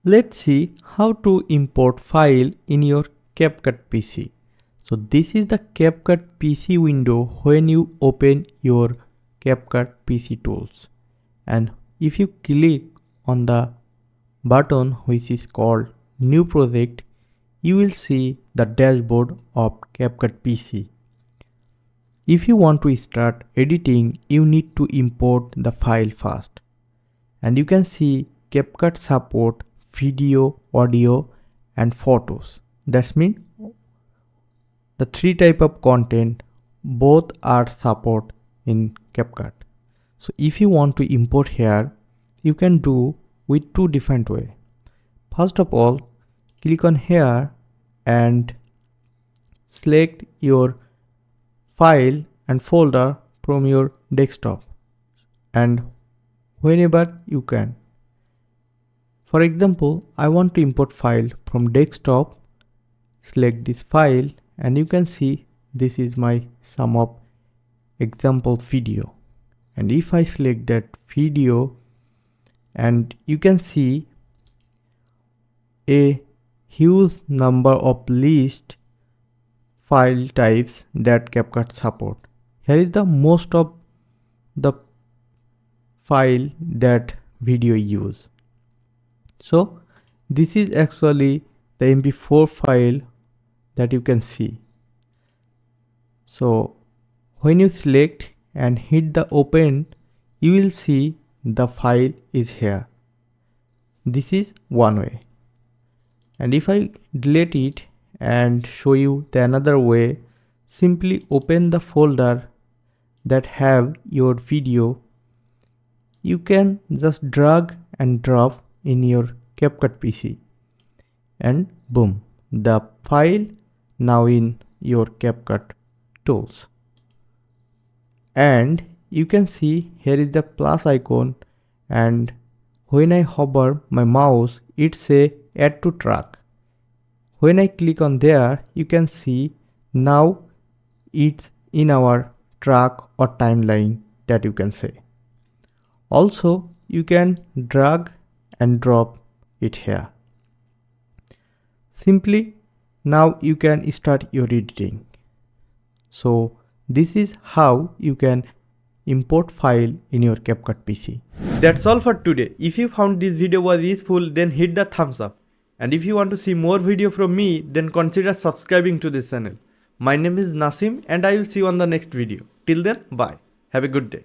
Let's see how to import file in your CapCut PC. So this is the CapCut PC window when you open your CapCut PC tools. And if you click on the button which is called New Project, you will see the dashboard of CapCut PC. If you want to start editing, you need to import the file first. And you can see CapCut support video, audio and photos. That means the three type of content both are support in CapCut. So if you want to import here, you can do with two different way. First of all, click on here and select your file and folder from your desktop and whenever you can. For example, I want to import file from desktop. Select this file and you can see this is my sum of example video. And if I select that video, and you can see a huge number of list file types that CapCut support. Here is the most of the file that video use. So this is actually the MP4 file that you can see. So when you select and hit the open, you will see the file is here. This is one way. And if I delete it and show you the another way, simply open the folder that have your video. You can just drag and drop in your CapCut PC and boom, the file now in your CapCut tools. And you can see here is the plus icon, and when I hover my mouse, it say add to track. When I click on there, you can see now it's in our track or timeline that you can say. Also, you can drag and drop it here. Simply now you can start your editing. So this is how you can import file in your CapCut PC. That's all for today. If you found this video was useful, then hit the thumbs up. And if you want to see more video from me, then consider subscribing to this channel. My name is Nasim and I will see you on the next video. Till then, bye. Have a good day.